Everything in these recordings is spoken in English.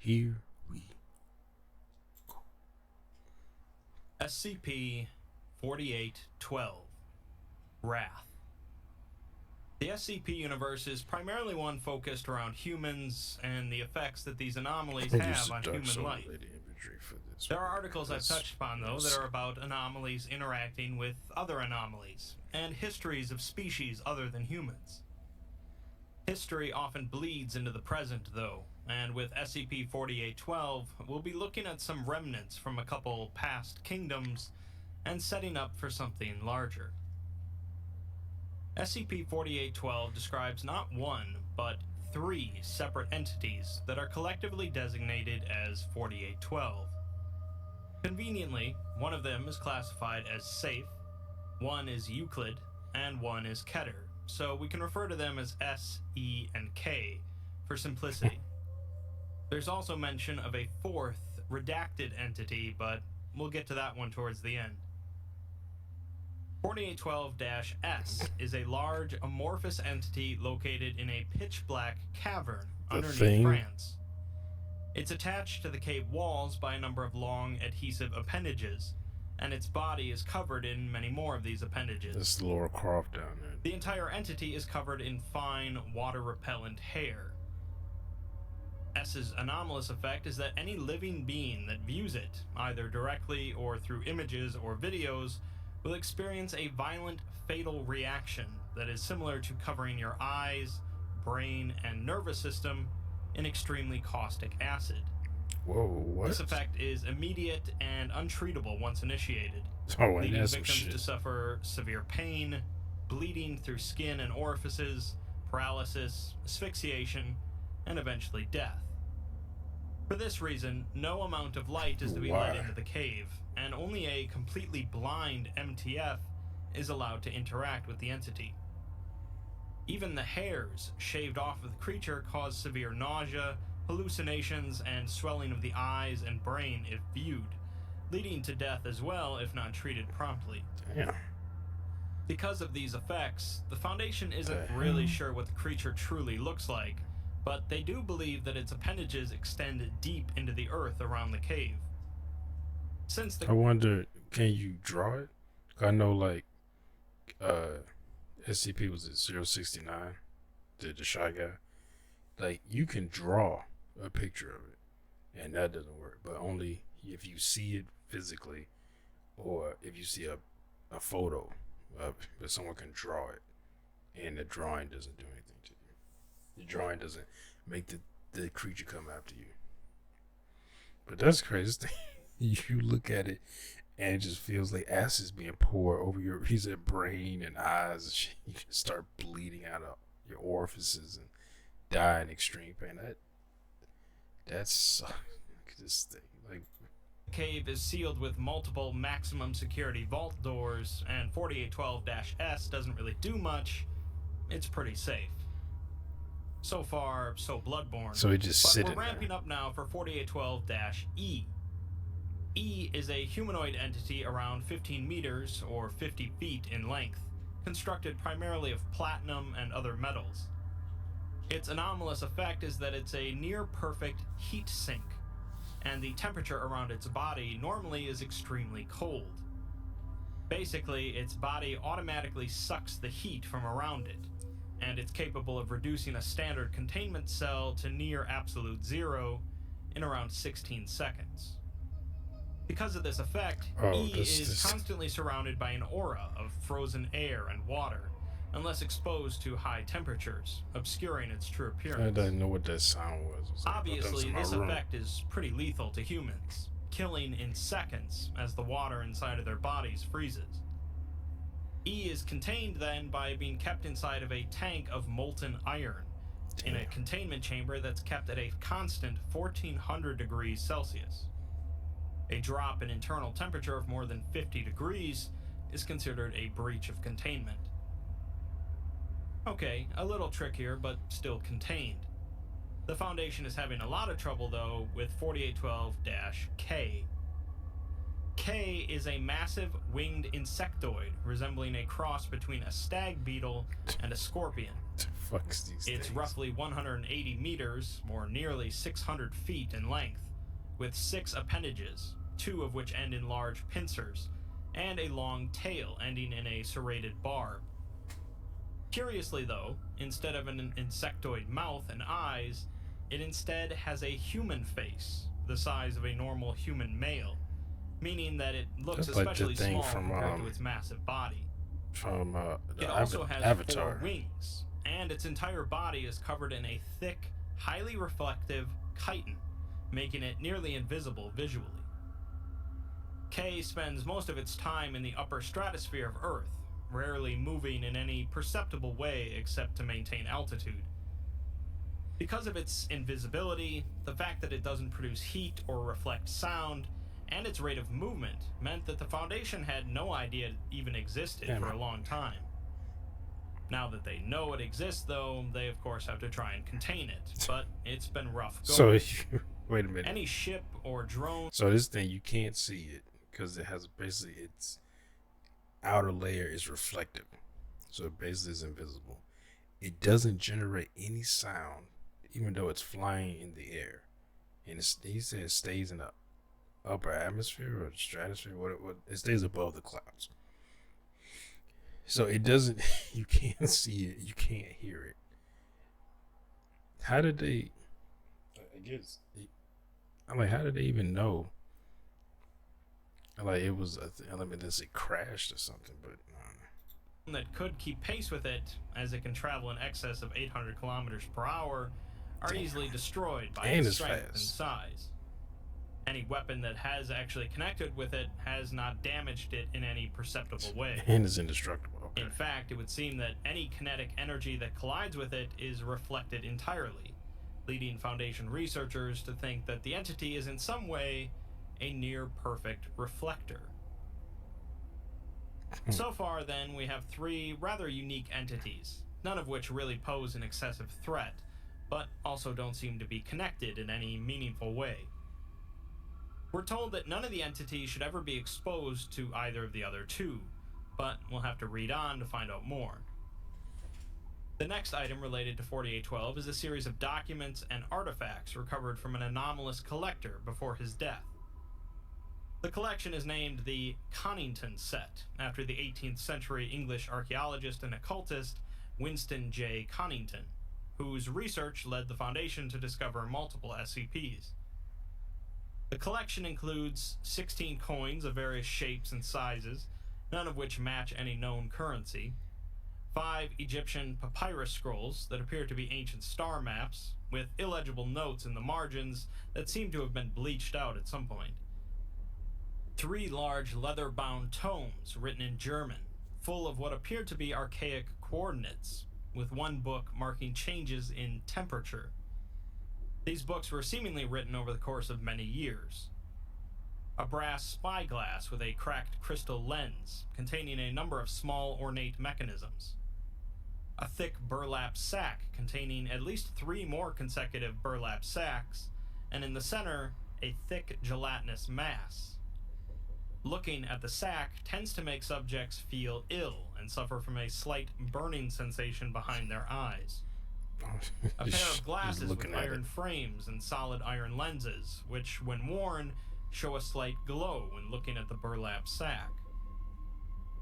Here we go. SCP-4812 Wrath. The SCP universe is primarily one focused around humans and the effects that these anomalies have on human life. There are articles I've touched upon, though, that are about anomalies interacting with other anomalies, and histories of species other than humans. History often bleeds into the present, though, and with SCP-4812, we'll be looking at some remnants from a couple past kingdoms and setting up for something larger. SCP-4812 describes not one, but 3 separate entities that are collectively designated as 4812. Conveniently, one of them is classified as safe, one is Euclid, and one is Keter, so we can refer to them as S, E, and K for simplicity. There's also mention of a 4th, redacted entity, but we'll get to that one towards the end. 4812-S is a large, amorphous entity located in a pitch-black cavern underneath France. It's attached to the cave walls by a number of long, adhesive appendages, and its body is covered in many more of these appendages. That's Laura Croft down there. The entire entity is covered in fine, water-repellent hair. S's anomalous effect is that any living being that views it, either directly or through images or videos, will experience a violent, fatal reaction that is similar to covering your eyes, brain, and nervous system in extremely caustic acid. Whoa, what? This effect is immediate and untreatable once initiated, leading victims to suffer severe pain, bleeding through skin and orifices, paralysis, asphyxiation, and eventually death. For this reason, no amount of light is to be let into the cave, and only a completely blind MTF is allowed to interact with the entity. Even the hairs shaved off of the creature cause severe nausea, hallucinations, and swelling of the eyes and brain if viewed, leading to death as well if not treated promptly. Damn. Because of these effects, the Foundation isn't really sure what the creature truly looks like, but they do believe that its appendages extend deep into the earth around the cave. Since the I wonder, can you draw it? I know, like, SCP was at 069, the Shy Guy. Like, you can draw a picture of it, and that doesn't work, but only if you see it physically, or if you see a photo of it, but someone can draw it, and the drawing doesn't do anything to you. The drawing doesn't make the creature come after you. But that's crazy. You look at it, and it just feels like acid's being poured over your brain and eyes and shit. You can start bleeding out of your orifices and die in extreme pain. That's this thing. Like, the cave is sealed with multiple maximum security vault doors, and 4812-S doesn't really do much. It's pretty safe. So far, so bloodborne. So it just sits. But we're ramping up now for 4812-E. E is a humanoid entity around 15 meters or 50 feet in length, constructed primarily of platinum and other metals. Its anomalous effect is that it's a near-perfect heat sink, and the temperature around its body normally is extremely cold. Basically, its body automatically sucks the heat from around it, and it's capable of reducing a standard containment cell to near absolute zero in around 16 seconds. Because of this effect, E is constantly surrounded by an aura of frozen air and water, unless exposed to high temperatures, obscuring its true appearance. I didn't know what that sound was. Obviously, this effect is pretty lethal to humans, killing in seconds as the water inside of their bodies freezes. E is contained then by being kept inside of a tank of molten iron, in a containment chamber that's kept at a constant 1400 degrees Celsius. A drop in internal temperature of more than 50 degrees is considered a breach of containment. Okay, a little trickier, but still contained. The Foundation is having a lot of trouble, though, with 4812-K. K is a massive winged insectoid resembling a cross between a stag beetle and a scorpion. The fuck's these It's things? roughly 180 meters, or nearly 600 feet in length, with 6 appendages, 2 of which end in large pincers, and a long tail ending in a serrated barb. Curiously though, instead of an insectoid mouth and eyes, it instead has a human face, the size of a normal human male, meaning that it looks That's like the especially thing small from, compared to its massive body. From It the also has Avatar. 4 wings, and its entire body is covered in a thick, highly reflective chitin, making it nearly invisible visually. K spends most of its time in the upper stratosphere of Earth, rarely moving in any perceptible way except to maintain altitude. Because of its invisibility, the fact that it doesn't produce heat or reflect sound, and its rate of movement meant that the Foundation had no idea it even existed for a long time. Now that they know it exists, though, they of course have to try and contain it, but it's been rough going. So, wait a minute. Any ship or drone... So this thing, you can't see it because it has basically its outer layer is reflective. So it basically is invisible. It doesn't generate any sound, even though it's flying in the air. And he said it stays in the upper atmosphere or the stratosphere. What it stays above the clouds. So it doesn't. You can't see it. You can't hear it. How did they? I guess. I'm like, how did they even know? Like it was. I mean, this it crashed or something, but. That could keep pace with it, as it can travel in excess of 800 kilometers per hour, are easily destroyed by its strength and size. Any weapon that has actually connected with it has not damaged it in any perceptible way. And it's indestructible. Okay. In fact, it would seem that any kinetic energy that collides with it is reflected entirely, leading Foundation researchers to think that the entity is in some way a near-perfect reflector. So far, then, we have 3 rather unique entities, none of which really pose an excessive threat, but also don't seem to be connected in any meaningful way. We're told that none of the entities should ever be exposed to either of the other 2, but we'll have to read on to find out more. The next item related to 4812 is a series of documents and artifacts recovered from an anomalous collector before his death. The collection is named the Conington Set, after the 18th century English archaeologist and occultist Winston J. Conington, whose research led the Foundation to discover multiple SCPs. The collection includes 16 coins of various shapes and sizes, none of which match any known currency, 5 Egyptian papyrus scrolls that appear to be ancient star maps, with illegible notes in the margins that seem to have been bleached out at some point, 3 large leather-bound tomes written in German, full of what appeared to be archaic coordinates, with one book marking changes in temperature. These books were seemingly written over the course of many years. A brass spyglass with a cracked crystal lens, containing a number of small ornate mechanisms. A thick burlap sack containing at least 3 more consecutive burlap sacks, and in the center, a thick gelatinous mass. Looking at the sack tends to make subjects feel ill and suffer from a slight burning sensation behind their eyes. A pair of glasses with iron frames and solid iron lenses, which, when worn, show a slight glow when looking at the burlap sack.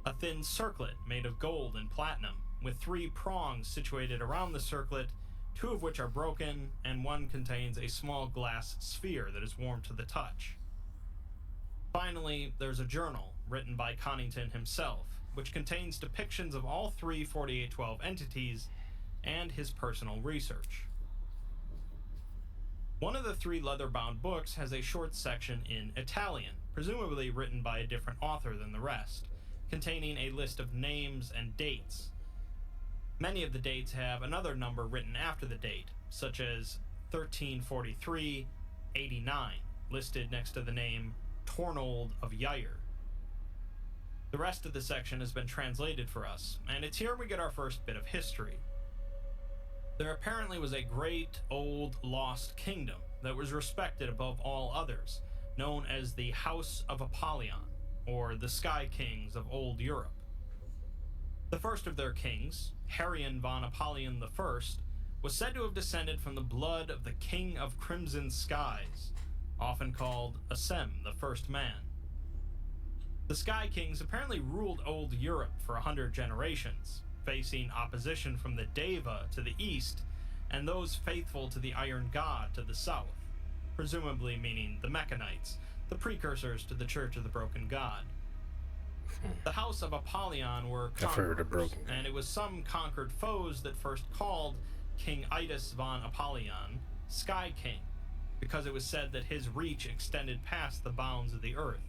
A thin circlet made of gold and platinum, with 3 prongs situated around the circlet, 2 of which are broken, and one contains a small glass sphere that is warm to the touch. Finally, there's a journal, written by Conington himself, which contains depictions of all 3 4812 entities and his personal research. One of the 3 leather-bound books has a short section in Italian, presumably written by a different author than the rest, containing a list of names and dates. Many of the dates have another number written after the date, such as 1343-89, listed next to the name Tornold of Yair. The rest of the section has been translated for us, and it's here we get our first bit of history. There apparently was a great old lost kingdom that was respected above all others, known as the House of Apollyon, or the Sky Kings of Old Europe. The first of their kings, Harion von Apollyon I, was said to have descended from the blood of the King of Crimson Skies, often called Assem, the First Man. The Sky Kings apparently ruled Old Europe for 100 generations, facing opposition from the Deva to the east and those faithful to the Iron God to the south, presumably meaning the Mechanites, the precursors to the Church of the Broken God. The House of Apollyon were conquerors, and it was some conquered foes that first called King Itis von Apollyon Sky King, because it was said that his reach extended past the bounds of the earth.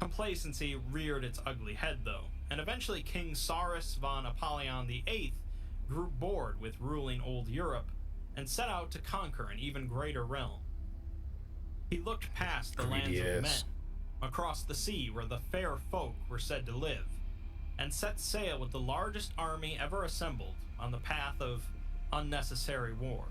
Complacency reared its ugly head, though, and eventually King Cyrus von Apollyon VIII grew bored with ruling Old Europe and set out to conquer an even greater realm. He looked past the lands of men, across the sea where the fair folk were said to live, and set sail with the largest army ever assembled on the path of unnecessary war.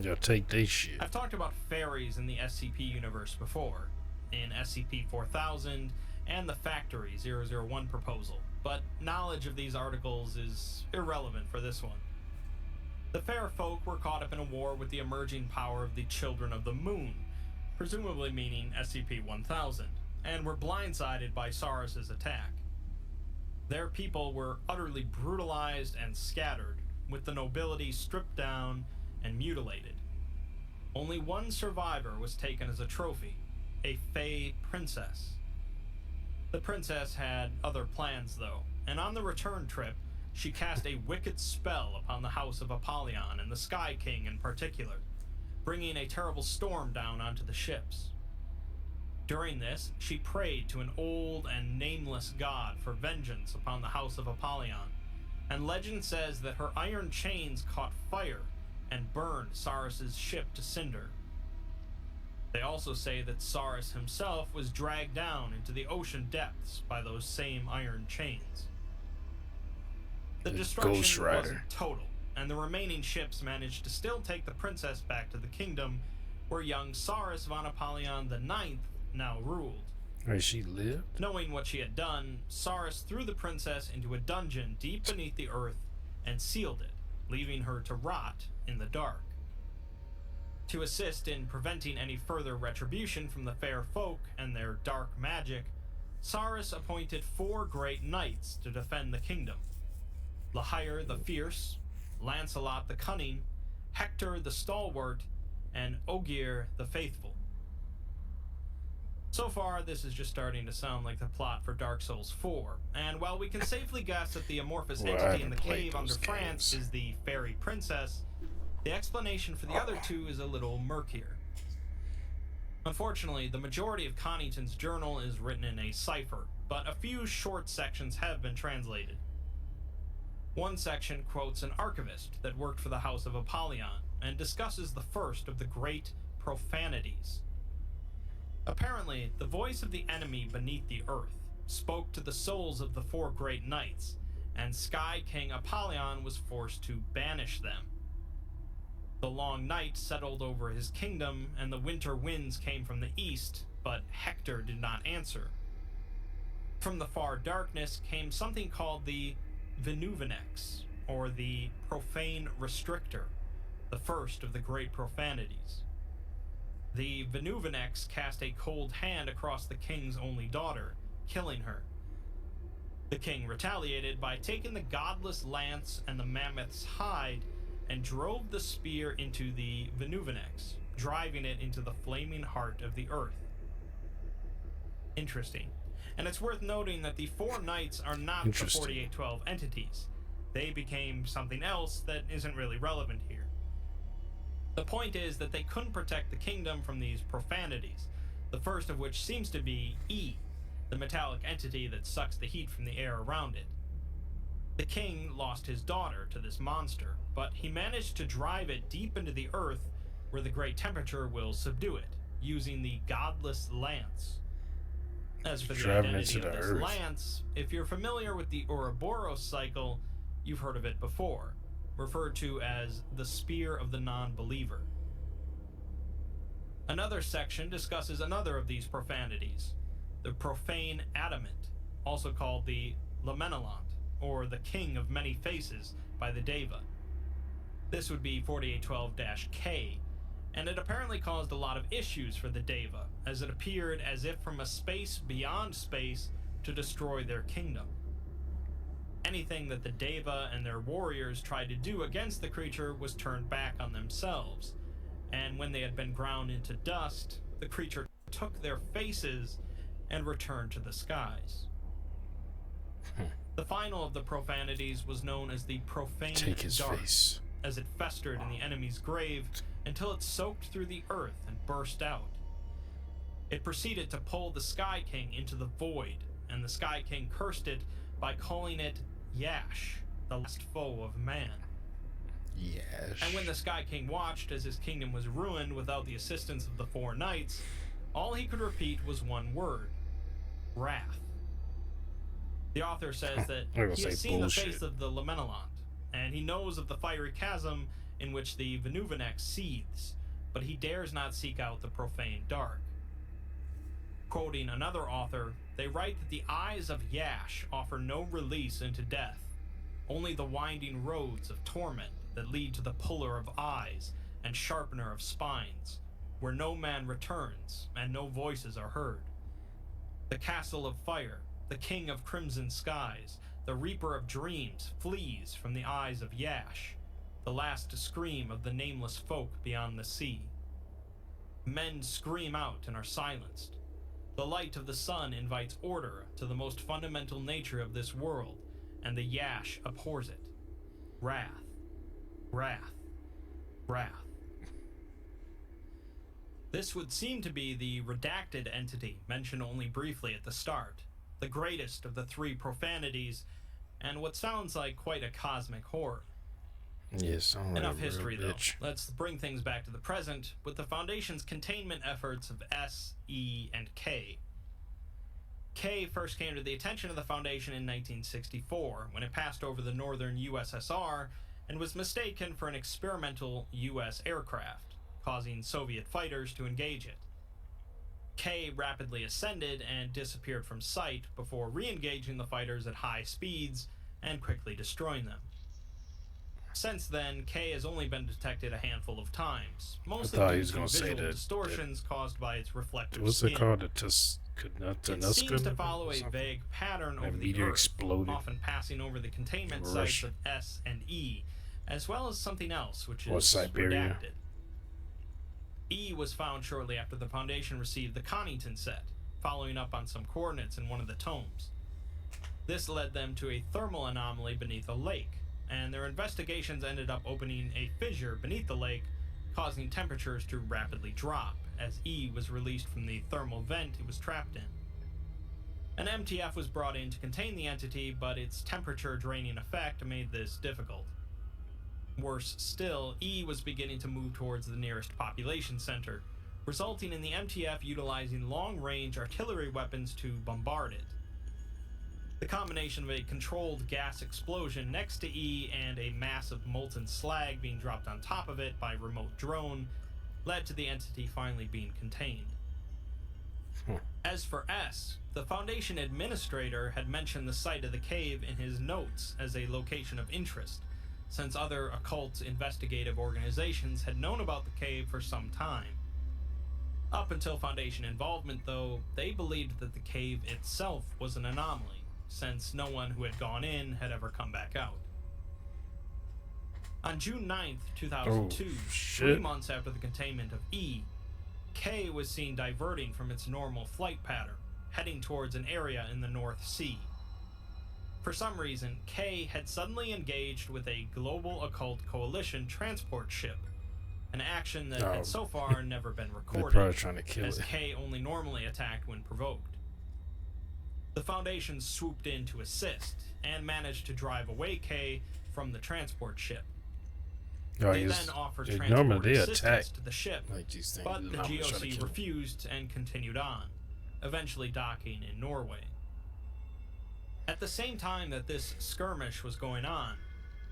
Y'all take this shit. I've talked about fairies in the SCP universe before, in SCP-4000 and the Factory 001 proposal, but knowledge of these articles is irrelevant for this one. The fair folk were caught up in a war with the emerging power of the Children of the Moon, presumably meaning SCP-1000, and were blindsided by Saurus's attack. Their people were utterly brutalized and scattered, with the nobility stripped down and mutilated. Only one survivor was taken as a trophy, a Fey princess. The princess had other plans, though, and on the return trip, she cast a wicked spell upon the House of Apollyon and the Sky King in particular, bringing a terrible storm down onto the ships. During this, she prayed to an old and nameless god for vengeance upon the House of Apollyon, and legend says that her iron chains caught fire and burned Cyrus's ship to cinder. They also say that Cyrus himself was dragged down into the ocean depths by those same iron chains. The destruction wasn't total, and the remaining ships managed to still take the princess back to the kingdom where young Cyrus von Apollyon IX now ruled. Where she lived? Knowing what she had done, Cyrus threw the princess into a dungeon deep beneath the earth and sealed it, leaving her to rot in the dark. To assist in preventing any further retribution from the fair folk and their dark magic, Cyrus appointed 4 great knights to defend the kingdom: Lahyr the Fierce, Lancelot the Cunning, Hector the Stalwart, and Ogier the Faithful. So far, this is just starting to sound like the plot for Dark Souls 4, and while we can safely guess that the amorphous entity in the cave under France is the fairy princess, the explanation for the other two is a little murkier. Unfortunately, the majority of Connington's journal is written in a cipher, but a few short sections have been translated. One section quotes an archivist that worked for the House of Apollyon and discusses the first of the great profanities. Apparently, the voice of the enemy beneath the earth spoke to the souls of the 4 great knights, and Sky King Apollyon was forced to banish them. The long night settled over his kingdom, and the winter winds came from the east, but Hector did not answer. From the far darkness came something called the Venuvinex, or the Profane Restrictor, the first of the great profanities. The Venuvinex cast a cold hand across the king's only daughter, killing her. The king retaliated by taking the godless lance and the mammoth's hide and drove the spear into the Venuvinex, driving it into the flaming heart of the earth. Interesting. And it's worth noting that the 4 knights are not the 4812 entities. They became something else that isn't really relevant here. The point is that they couldn't protect the kingdom from these profanities, the first of which seems to be E, the metallic entity that sucks the heat from the air around it. The king lost his daughter to this monster, but he managed to drive it deep into the earth where the great temperature will subdue it, using the godless lance. As for the identity of this lance, if you're familiar with the Ouroboros cycle, you've heard of it before, referred to as the Spear of the Non-Believer. Another section discusses another of these profanities, the profane adamant, also called the Lamenelant, or the King of Many Faces by the Deva. This would be 4812-K, and it apparently caused a lot of issues for the Deva, as it appeared as if from a space beyond space to destroy their kingdom. Anything that the Deva and their warriors tried to do against the creature was turned back on themselves, and when they had been ground into dust, the creature took their faces and returned to the skies. The final of the profanities was known as the profane Take his dart, face. as it festered in the enemy's grave until it soaked through the earth and burst out. It proceeded to pull the Sky King into the void, and the Sky King cursed it by calling it Yash, the last foe of man. Yes. And when the Sky King watched as his kingdom was ruined without the assistance of the four knights, all he could repeat was one word: wrath. The author says that he has seen bullshit. the face of the Lamenelant, and he knows of the fiery chasm in which the Venuvenex seethes, but he dares not seek out the profane dark. Quoting another author, they write that the eyes of Yash offer no release into death, only the winding roads of torment that lead to the puller of eyes and sharpener of spines, where no man returns and no voices are heard. The castle of fire, the king of crimson skies, the reaper of dreams flees from the eyes of Yash, the last scream of the nameless folk beyond the sea. Men scream out and are silenced. The light of the sun invites order to the most fundamental nature of this world, and the Yash abhors it. Wrath, wrath, wrath. This would seem to be the redacted entity mentioned only briefly at the start, the greatest of the three profanities, and what sounds like quite a cosmic horror. Yes, I'm Enough a real history, bitch. though. Let's bring things back to the present with the Foundation's containment efforts of S, E, and K. K first came to the attention of the Foundation in 1964, when it passed over the northern USSR and was mistaken for an experimental US aircraft, causing Soviet fighters to engage it. K rapidly ascended and disappeared from sight before re-engaging the fighters at high speeds and quickly destroying them. Since then, K has only been detected a handful of times, mostly thought he due was to gonna say visual that- distortions caused by its reflective What's skin. it called? It seems to follow a vague pattern over the meteor Earth, exploded. often passing over the containment Rush. sites of S and E, as well as something else, which Or is Siberia. redacted. E was found shortly after the Foundation received the Connington set, following up on some coordinates in one of the tomes. This led them to a thermal anomaly beneath a lake, and their investigations ended up opening a fissure beneath the lake, causing temperatures to rapidly drop, as E was released from the thermal vent it was trapped in. An MTF was brought in to contain the entity, but its temperature-draining effect made this difficult. Worse still, E was beginning to move towards the nearest population center, resulting in the MTF utilizing long-range artillery weapons to bombard it. The combination of a controlled gas explosion next to E and a massive molten slag being dropped on top of it by remote drone led to the entity finally being contained. As for S, the Foundation administrator had mentioned the site of the cave in his notes as a location of interest, since other occult investigative organizations had known about the cave for some time. Up until Foundation involvement, though, they believed that the cave itself was an anomaly, since no one who had gone in had ever come back out. On June 9th, 2002, 3 months after the containment of E, K was seen diverting from its normal flight pattern, heading towards an area in the North Sea. For some reason, K had suddenly engaged with a global occult coalition transport ship, an action that had so far never been They're recorded, probably trying to kill as it. K only normally attacked when provoked. The Foundation swooped in to assist, and managed to drive away K from the transport ship. They then offered transport assistance to the ship, like these things. but the GOC refused and continued on, eventually docking in Norway. At the same time that this skirmish was going on,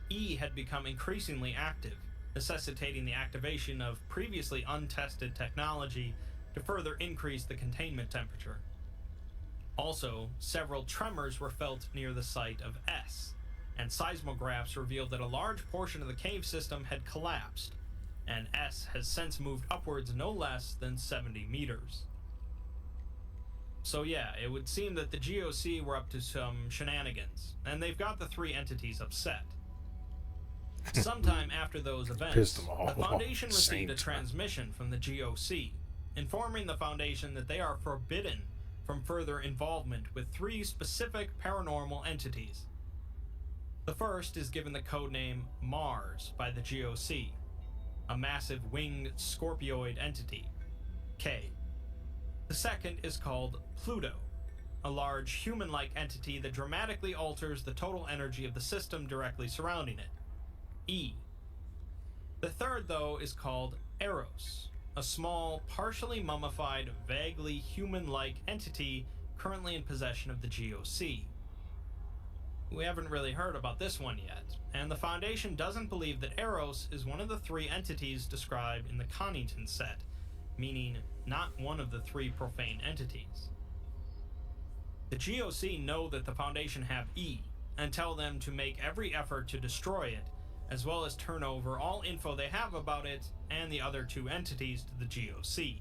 E had become increasingly active, necessitating the activation of previously untested technology to further increase the containment temperature. Also, several tremors were felt near the site of S, and seismographs revealed that a large portion of the cave system had collapsed, and S has since moved upwards no less than 70 meters. So yeah, it would seem that the GOC were up to some shenanigans, and they've got the three entities upset. Sometime after those events, the Foundation received a transmission from the GOC, informing the Foundation that they are forbidden from further involvement with three specific paranormal entities. The first is given the codename Mars by the GOC, a massive winged scorpioid entity, K. The second is called Pluto, a large human-like entity that dramatically alters the total energy of the system directly surrounding it, E. The third, though, is called Eros, a small, partially mummified, vaguely human-like entity currently in possession of the GOC. We haven't really heard about this one yet, and the Foundation doesn't believe that Eros is one of the three entities described in the Connington set, meaning not one of the three profane entities. The GOC know that the Foundation have E, and tell them to make every effort to destroy it, as well as turn over all info they have about it and the other two entities to the GOC.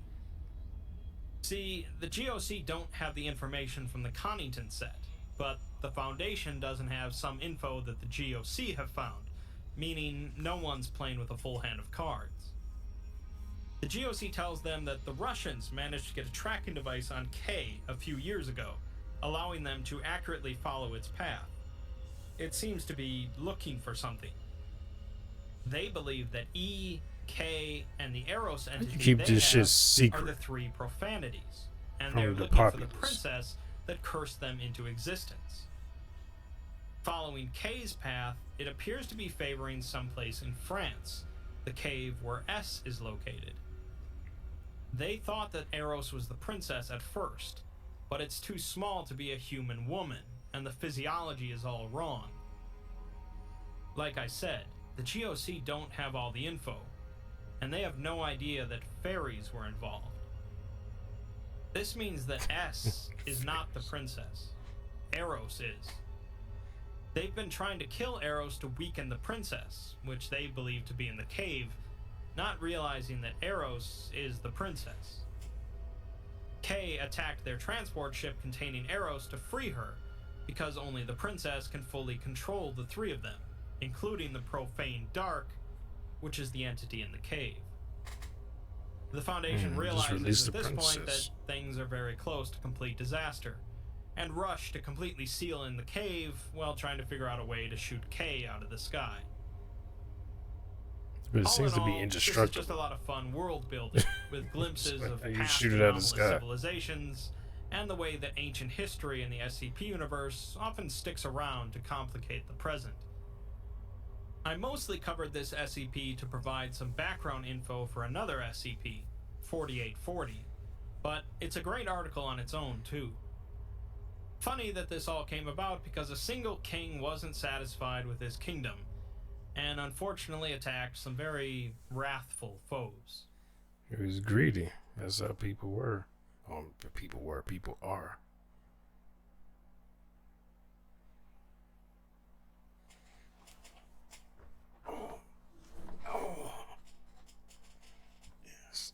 See, the GOC don't have the information from the Connington set, but the Foundation doesn't have some info that the GOC have found, meaning no one's playing with a full hand of cards. The GOC tells them that the Russians managed to get a tracking device on K a few years ago, allowing them to accurately follow its path. It seems to be looking for something. They believe that E, K, and the Eros entity keep this shit are secret the three profanities, and from they're the looking for the populace. princess that cursed them into existence. Following K's path, it appears to be favoring someplace in France, the cave where S is located. They thought that Eros was the princess at first, but it's too small to be a human woman, and the physiology is all wrong. Like I said, the GOC don't have all the info, and they have no idea that fairies were involved. This means that S is not the princess. Eros is. They've been trying to kill Eros to weaken the princess, which they believe to be in the cave, not realizing that Eros is the princess. K attacked their transport ship containing Eros to free her, because only the princess can fully control the three of them, including the profane Dark, which is the entity in the cave. The Foundation realizes at this point that things are very close to complete disaster, and rush to completely seal in the cave while trying to figure out a way to shoot K out of the sky. But it All seems in to be all, indestructible. This is just a lot of fun world building, with glimpses of You past shoot it out of the anomalous sky. civilizations, and the way that ancient history in the SCP universe often sticks around to complicate the present. I mostly covered this SCP to provide some background info for another SCP, 4840, but it's a great article on its own too. Funny that this all came about because a single king wasn't satisfied with his kingdom, and unfortunately attacked some very wrathful foes. He was greedy. That's how people were. People are. Oh. Yes.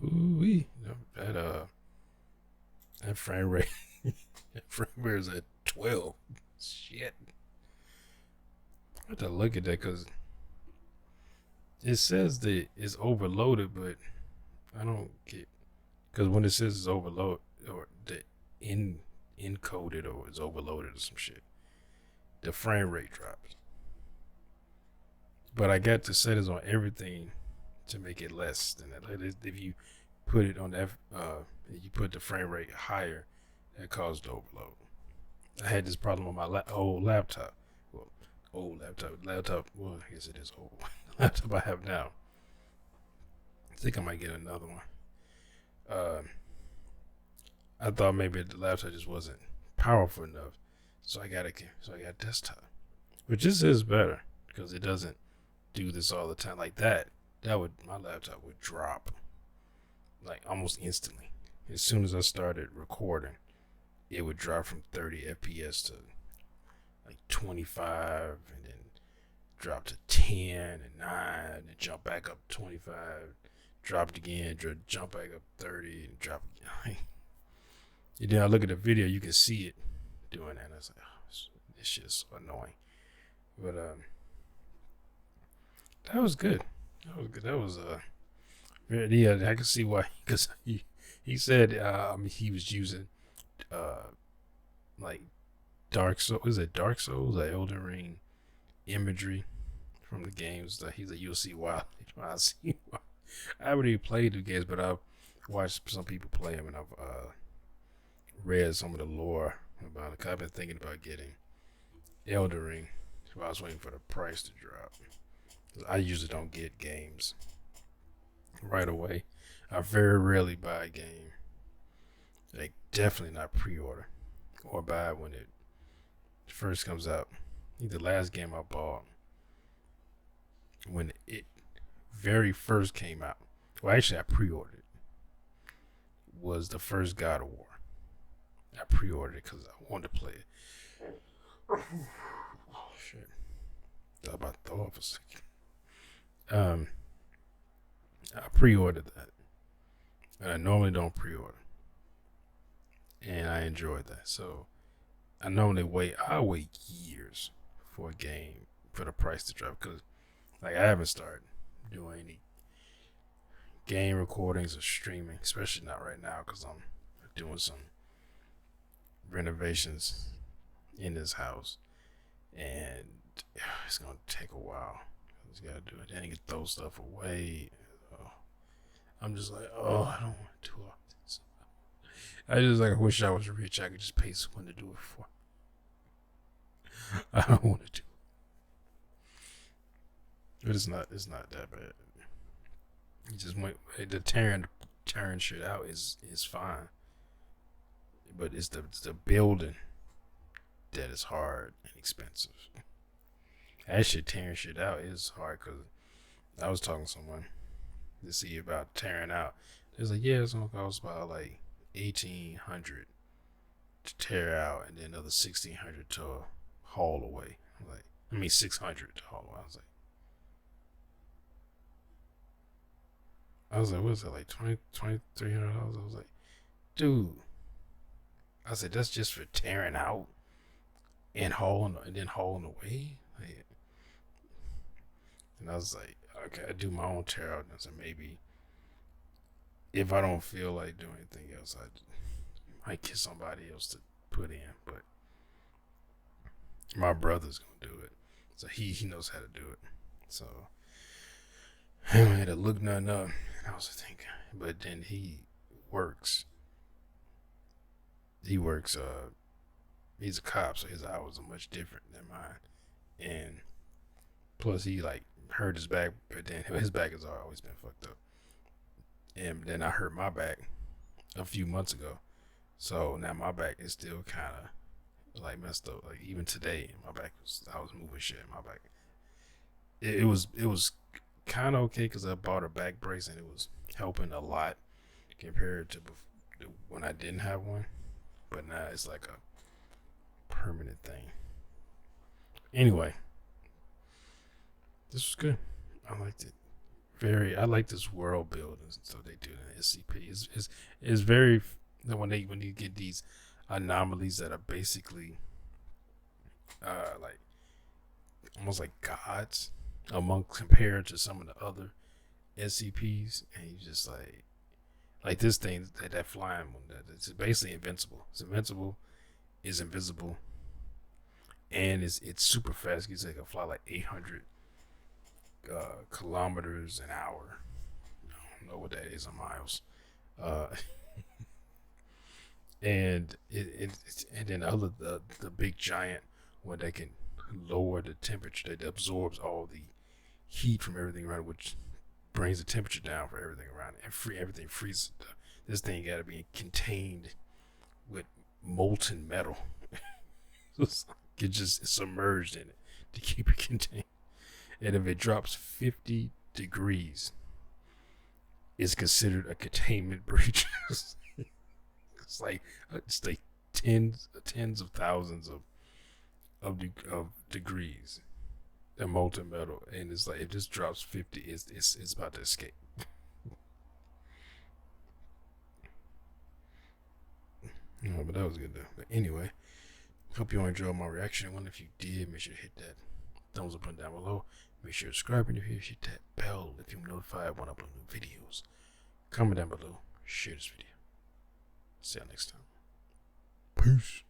Ooh-wee. That frame rate. That frame rate is at 12. Shit. I have to look at that because it says that it's overloaded, but I don't get, because when it says it's overloaded or the encoded or it's overloaded or some shit, the frame rate drops. But I got the settings on everything to make it less than that. Like if you put it on F, you put the frame rate higher, that caused the overload. I had this problem on my old laptop. Well, well, I guess it is old. Laptop I have now. I think I might get another one. I thought maybe the laptop just wasn't powerful enough, so I got a desktop, which is better because it doesn't do this all the time like that. My laptop would drop like almost instantly. As soon as I started recording, it would drop from 30 FPS to like 25, and then drop to 10 and 9, and jump back up 25, drop it again, jump back up 30, and drop again. And then I look at the video, you can see it doing that. And I was like, oh, this shit is so annoying. But that was good. That was yeah, I can see why, because he said he was using like Dark Souls, is it Dark Souls or Elden Ring imagery from the games. That he's like, you'll see why. I see why. I haven't even played the games, but I've watched some people play them, and I've read some of the lore about it. I've been thinking about getting Elden Ring, so I was waiting for the price to drop. I usually don't get games right away. I very rarely buy a game. Like, definitely not pre-order or buy it when it first comes out. I think the last game I bought when it very first came out, well, actually I pre-ordered it, was the first God of War. I pre-ordered it because I wanted to play it. Oh shit! Thought about to throw up a second. I pre-ordered that, and I normally don't pre-order, and I enjoyed that. So I normally wait years for a game for the price to drop, because like I haven't started doing any game recordings or streaming, especially not right now, because I'm doing some renovations in this house, and it's gonna take a while. I just gotta do it. Then you can throw stuff away. I'm just like, I don't want to do all this. I just like, I wish I was rich. I could just pay someone to do it for. I don't want to do it. But it's not that bad. You just went, the tearing shit out is fine. But it's the building that is hard and expensive. Actually, tearing shit out is hard, because I was talking to someone to see about tearing out. They was like, yeah, it's gonna cost about like $1,800 to tear out, and then another $1,600 to haul away. $600 to haul away. I was like, what is that, like $2,300? I was like, dude. I said, that's just for tearing out and hauling away. Like, and I was like, okay, I do my own tear out. And I said, maybe if I don't feel like doing anything else, I might get somebody else to put in. But my brother's gonna do it, so he knows how to do it. So I haven't had to look nothing up. And I was thinking, but then he works. He's a cop, so his hours are much different than mine. And plus, he like hurt his back, but then his back has always been fucked up. And then I hurt my back a few months ago, so now my back is still kind of like messed up. Like even today, I was moving shit in my back. It was kind of okay, because I bought a back brace and it was helping a lot compared to when I didn't have one. But now it's like a permanent thing. Anyway, this was good. I liked it. I like this world building stuff they do in SCP. It's very, when you get these anomalies that are basically like almost like gods compared to some of the other SCPs, and you just like this thing, that flying one, it's basically invincible. It's invisible, and it's super fast. You can fly like 800 kilometers an hour. I don't know what that is in miles. And and then the big giant one that can lower the temperature, that absorbs all the heat from everything around, which brings the temperature down for everything around it, and everything freezes. This thing got to be contained with molten metal. It just submerged in it to keep it contained. And if it drops 50 degrees, it's considered a containment breach. It's like tens of thousands of degrees. The molten metal, and it's like if this drops 50, it's about to escape. No, but that was good though. But anyway, hope you all enjoyed my reaction. I wonder if you did. Make sure to hit that thumbs up and down below. Make sure to subscribe if you're here. Hit that bell if you're notified when I upload new videos. Comment down below. Share this video. See y'all next time. Peace.